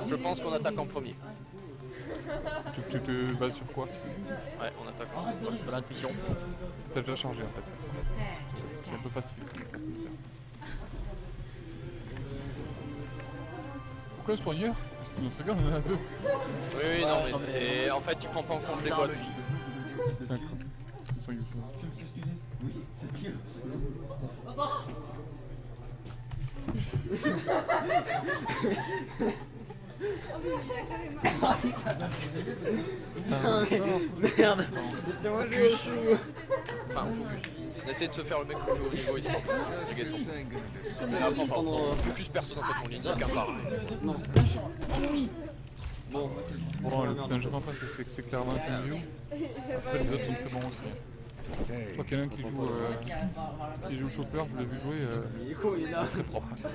Je pense qu'on attaque en premier. Tu te bases sur quoi? Ouais, on attaque en premier. De l'intuition. T'as déjà changé en fait. C'est un peu facile. Facile de faire. Pourquoi ce soigneur? Parce que notre gars on en a deux. Oui, oui, non, mais c'est. En fait, il prend pas en compte les balles. D'accord. Ils sont YouTube. Merde. Laissez-moi jouer aussi. Enfin, focus. On essaie de se faire le mec le plus haut niveau ici. C'est Gaëson. Après, on focus personne en fait, on ligne qu'un par. Non. Bon. Bon, le danger en face c'est clairement un Sanyu. Après les autres sont très bons aussi. Je crois qu'il y en a un qui joue Chopper, je l'ai vu jouer, c'est très propre. Ça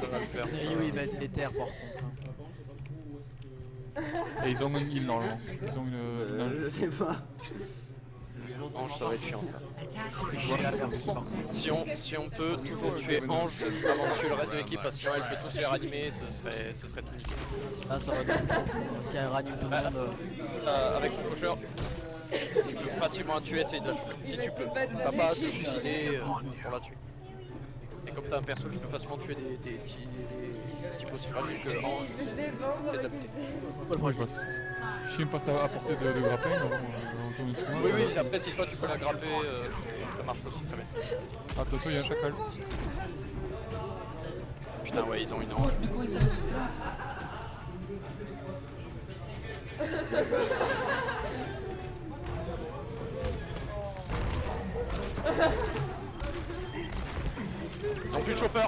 va le faire. Ryu il va être déter par contre. Et ils ont une heal normalement. Ils ont une Je sais pas. Ange, ça va être chiant ça. Je vais la faire aussi, par contre. Si on peut toujours tuer Ange avant de tuer le reste de l'équipe, parce que sinon elle peut tous les ranimer, ce serait tout nickel. Là ça va devenir trop fou. Si elle ranime tout le monde. Avec mon cocheur, tu peux facilement la tuer, essayer de la choper. Si tu peux. T'as pas à te suicider pour la tuer. Et comme t'as un perso qui peut facilement tuer des petits boss fragiles que Ange, c'est de la buter. Moi je vois. Si j'aime pas ça à portée de grappin, on tourne dessus. Oui, oui, après si toi tu peux la grapper, ça marche aussi très bien. Attention, il y a un chacal. Putain, ouais, ils ont une Ange. Ils ont plus de chopper.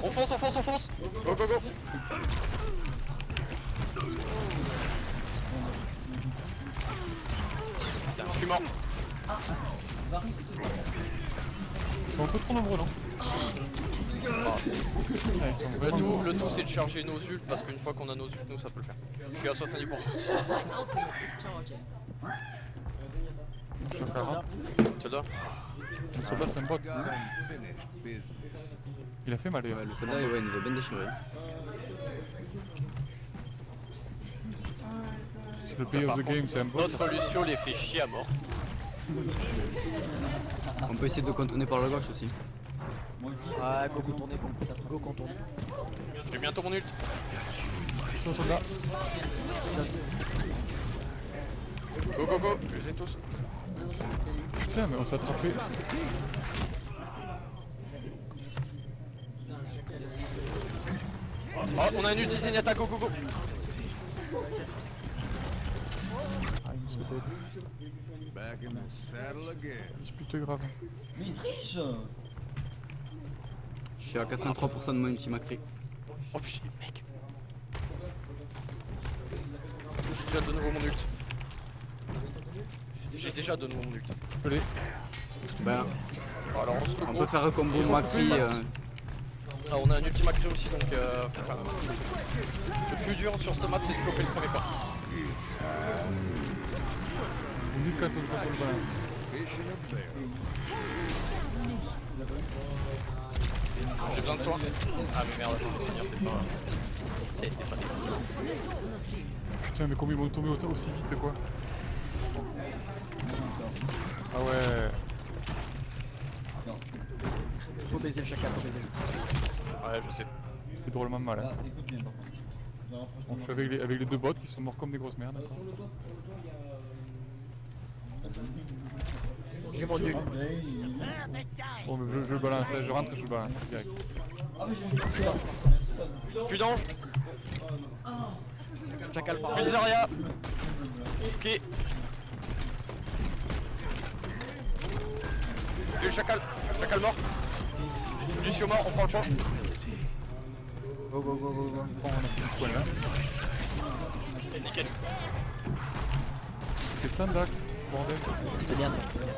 On fonce, on fonce, on fonce. Go, go, go. Putain, je suis mort. Ils sont un peu trop nombreux, non? Ils sont vraiment... Le tout c'est de charger nos ults parce qu'une fois qu'on a nos ults, nous ça peut le faire. Je suis à 70%. Je suis encore là. Tu dois. Le soldat c'est un bot. Il a fait mal d'ailleurs. Le soldat, ouais, il nous a bien déchiré. Le play of the game c'est un bot. Notre Lucio les fait chier à mort. On peut essayer de contourner par la gauche aussi. Ouais, go contourner, go contourner. J'ai bientôt mon ult. Attention soldat. Go, go, go. Je les ai tous. Putain mais on s'est attrapé. Oh, on a un ult, Zenyatta, go, go, go. Ah il me souhaite aide. Dispute grave. Mais il triche. Je suis à 83% de mon ultime cri. Oh putain, mec. J'ai déjà de nouveau mon ult. J'ai déjà de nouveau mon ult. Je l'ai. Ben, Alors on peut faire un combo Macri. Ah, on a un ultime Macri aussi donc faut faire le plus dur sur cette map c'est de choper le premier pas. Vous me dites quand on le balance. J'ai besoin de soin. Ah mais merde, attends, les soigneurs c'est pas... C'est pas des... Putain mais comment ils vont tomber aussi vite quoi. Ah ouais. Faut baiser le chacal, faut baiser le. Ouais je sais. C'est drôlement mal hein. Ah, écoute bien par contre. Bon, je suis avec les deux bots qui sont morts comme des grosses merdes. J'ai mon nul. Bon mais je le balance, je rentre et je le balance direct. Plus d'ange. Chacal par Plus de Zarya. Ok. J'ai le chacal. Chacal mort. Lucio mort, on prend le point. Go, go, go, go, go. Bon on a pris le point là. Nickel. C'est plein d'axes, bordel. C'était bien ça, c'était bien.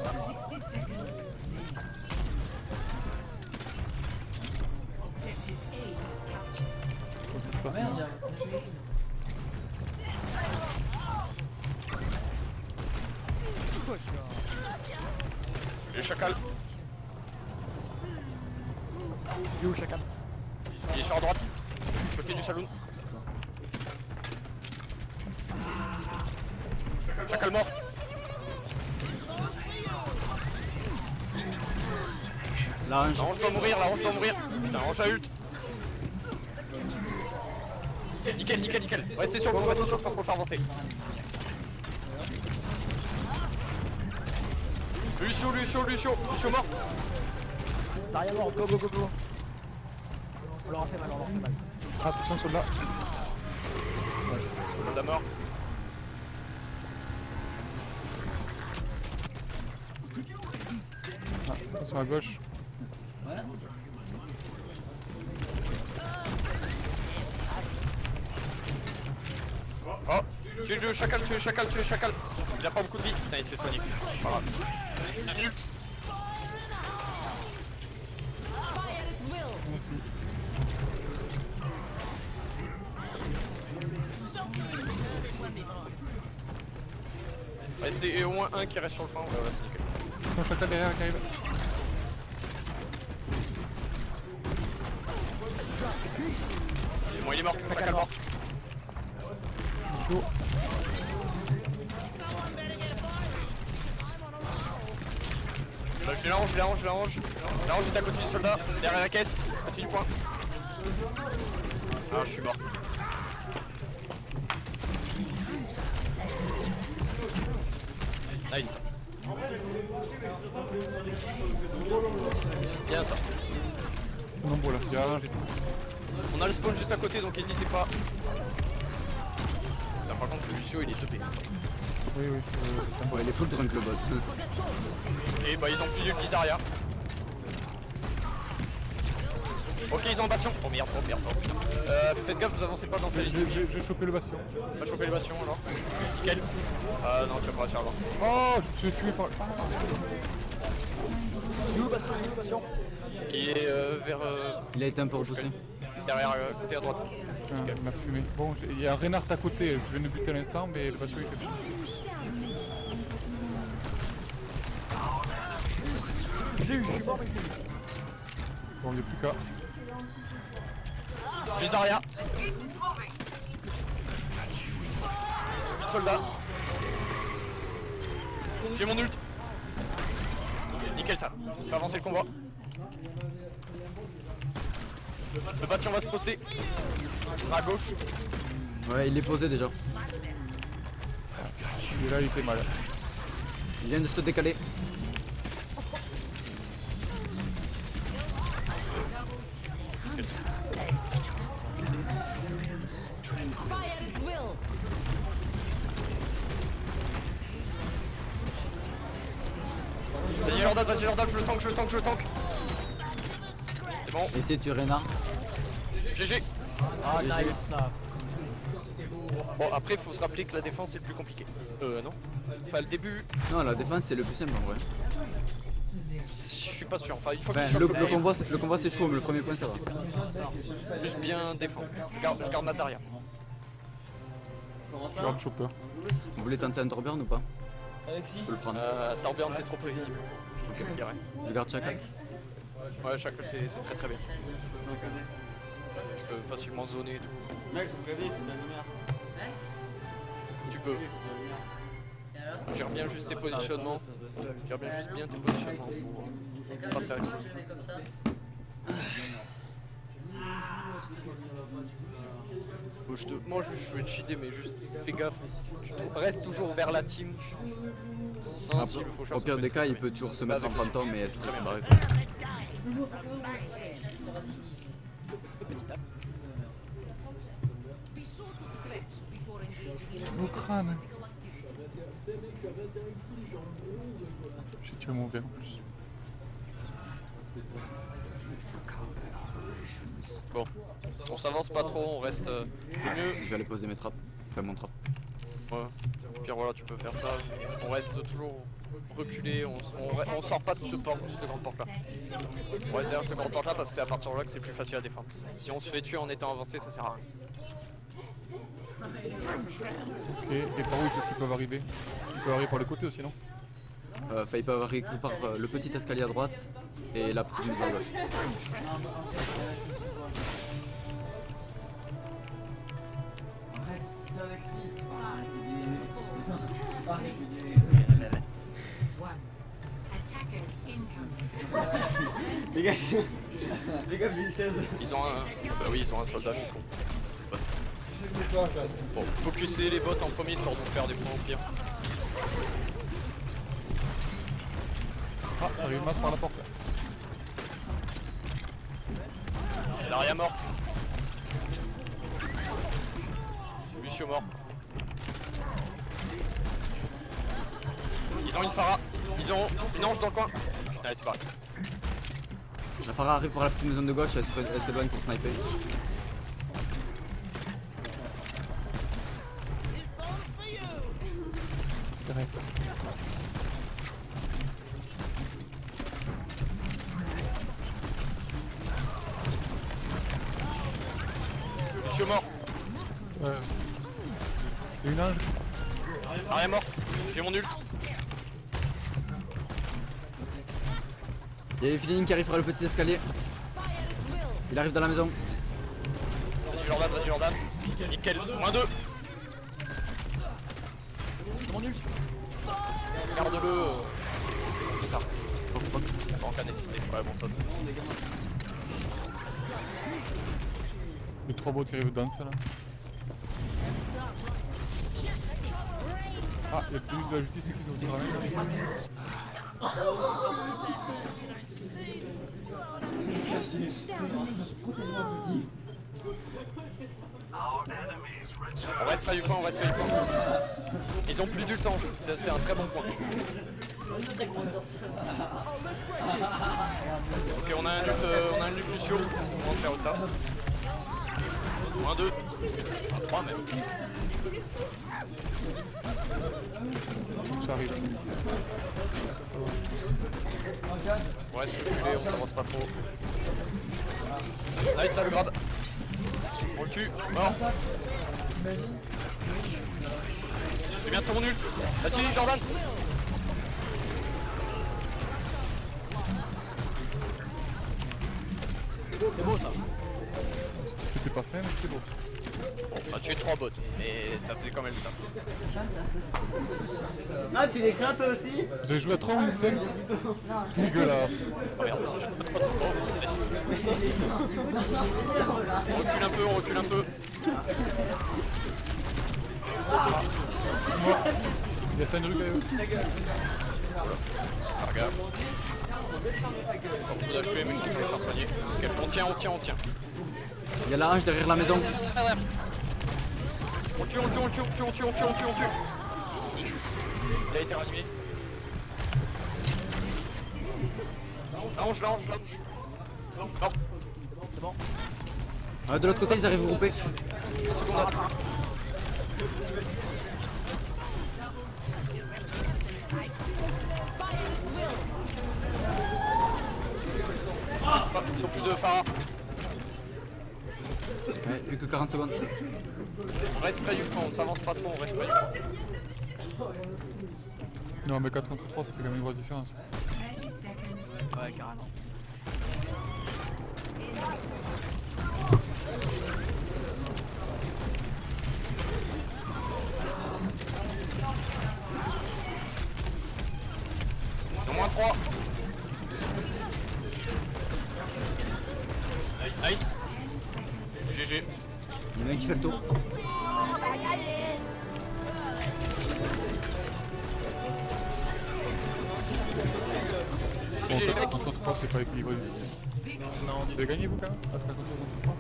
Comment ça se passe Merde, là? J'ai le chacal. Il est où le chacal? Il est sur la droite. Côté du saloon. Chacal mort. La range. La range doit mourir, la range doit mourir. Putain, range à ult. Nickel, nickel, nickel. Restez sur le front, restez sur le front pour le faire avancer. Lucio, Lucio, Lucio. Lucio mort. Zarya mort, go go go go. On leur a fait mal, on leur a fait mal. Ah, attention, soldat. Soldat mort. Ah, attention à gauche. Oh, tuez le chacal, tuez le chacal, tuez le chacal. Il a pas beaucoup de vie. Putain, il s'est soigné. Voilà. Ult. Restez au moins un qui reste sur le flanc. Ouais, c'est nickel. Attention, chacal derrière qui arrive. Bon, il est mort, chacal mort. Chaud. Je la range, je la range, je la range. La range est à côté du soldat, derrière la caisse, à côté du point. Ah, je suis mort. Nice. Bien ça. Nombre là, il y a un, j'ai tout. On a le spawn juste à côté donc n'hésitez pas. Là, par contre le Lucio il est topé. Oui, oui, c'est Ouais, il est full drunk le bot. Et bah ils ont plus d'ulti Zarya. Ok ils ont un bastion. Oh merde, oh merde, oh putain. Faites gaffe, vous avancez pas dans cette ligne. J'ai chopé le bastion. On va choper le bastion alors. Nickel. Ah non tu vas pas réussir à l'avoir. Oh, je me suis tué par... Il est où bastion, il est où bastion? Il est vers Il a été un peu repoussé. derrière côté à droite. Ah, il m'a fumé. Bon, il y a un Reinhardt à côté, je viens de buter à l'instant, mais le bastion il fait bien. Je l'ai eu, je suis mort mais je l'ai eu. Bon, il n'y a plus qu'à. J'ai Zarya. Soldat. J'ai mon ult. Nickel ça. Je vais avancer le convoi. Le bastion va se poster. Il sera à gauche. Ouais, il est posé déjà. Et là, il fait mal. Il vient de se décaler. Vas-y Jordan, je le tank, je le tank, je le tank. C'est bon, Essaye de tuer Reinhardt. GG. Ah nice ça. Bon après faut se rappeler que la défense c'est le plus compliqué. Non. Enfin le début, Non, la défense c'est le plus simple en vrai. je suis pas sûr. Enfin une fois Enfin, qu'il le chope combat c'est chaud, mais le premier point ça va. juste bien défendre. Je garde ma Zarya. Je garde chopper. Vous voulez tenter un Torbjorn ou pas? Alexis. Je peux le prendre. Torbjorn c'est trop prévisible. Ok, je dirais. Je garde Chacal. Ouais, chaque c'est très très bien. Tu peux facilement zoner et tout. Mec, ton clavier il faut de la lumière. Tu peux. Gère bien juste tes positionnements. Gère bien juste bien tes positionnements pour pas te faire exploser. Moi je vais te cheater mais juste fais gaffe. Reste toujours vers la team. Non, si, le faucheur, Au ça pire peut des être- cas, il peut toujours se mettre en fantôme et est-ce qu'il se barre? Au crâne. J'ai tué mon verre en plus. Bon, on s'avance pas trop, on reste le mieux. Je vais aller poser mes trappes. Enfin, mon trap. Ouais. Au pire voilà, tu peux faire ça. On reste toujours reculé, on sort pas de cette grande porte là. On reste derrière cette grande porte là parce que c'est à partir de là que c'est plus facile à défendre. Si on se fait tuer en étant avancé, ça sert à rien. Ok, et par où qu'est-ce qu'ils peuvent arriver? Ils peuvent arriver par le côté aussi, non? Enfin, ils peuvent arriver par le petit escalier à droite et la petite maison à gauche. Les gars, les gars, une chaise. Ils ont un. Bah oui, ils ont un soldat, je suis con. C'est pas. C'est toi, ça. Bon, focuser les bots en premier histoire de faire des points au pire. Ah, ça arrive masse par la porte. Daria morte. Lucio mort. Ils ont une Pharah. Ils ont une ange dans le coin. Allez, c'est pareil. La Pharah arrive par la petite maison de gauche, elle s'éloigne pour sniper. Direct. Lucio mort. Ouais. Et une ange. Daria morte. J'ai mon ult. Il y a Evelyn qui arrive par le petit escalier. Il arrive dans la maison. Vas-y Jordan. Nickel. Moins 2. Mon ult. Garde-le. Ah. En cas de nécessité. Ouais, bon, ça c'est. Les 3 bots qui arrivent dans ça là. Ah, il y a plus de la justice qui nous ramène. On reste pas du point. Ils ont plus du temps, ça c'est un très bon point. Ok, on a un ult Lucio, on va faire le tas. Moins 2. 3 même. Ça arrive. On reste reculé, on s'avance pas trop. Nice, ça le grab. On le tue, mort. C'est bientôt mon ult. Vas-y Jordan. C'était beau ça. C'était pas fait, mais c'était beau. Bon, on a tué 3 bots, mais ça fait quand même le taf. Ah, tu les crains toi aussi? Vous avez joué à 3 Winston? Dégueulasse. Oh merde, j'ai pas trop. Oh, laisse. On recule un peu. Il y a Sandruk à eux. Ah, regarde. Pas beaucoup d'HP, mais je peux le faire soigner. Ok, on tient. Il y a la hache derrière la maison. On le tue. Il a été ranimé. L'ange. Non. C'est bon. De l'autre côté, ils arrivent groupés. Seconde. Ils ont plus de Pharah. Ouais, plus que 40 secondes. On reste près du camp, on s'avance pas trop, on reste près du camp. Non, mais 4 contre 3, ça fait quand même une grosse différence. Ouais, carrément. Au moins 3. Nice. GG. Il y en a un qui fait le tour. Bon, 4 contre 3, c'est pas équilibré. Non, Vous avez gagné vous quand même à 3 contre 3?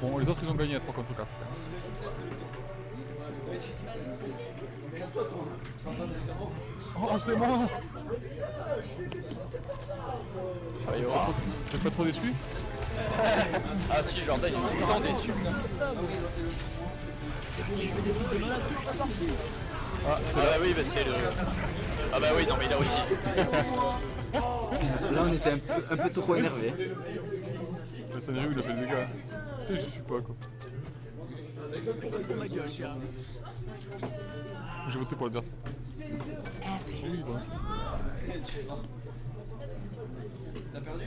Bon, les autres ils ont gagné à 3 contre 4. Oh, c'est moi! T'es pas trop déçu? Ah si, Jordan, il est tout le temps déçu. Ah bah oui, bah c'est le... Ah bah oui, non mais il a aussi. Là, on était un peu trop énervé. Le Sanrio il a fait des dégâts. Je suis pas quoi. J'ai voté pour l'adversaire. Oui, bon. T'as perdu?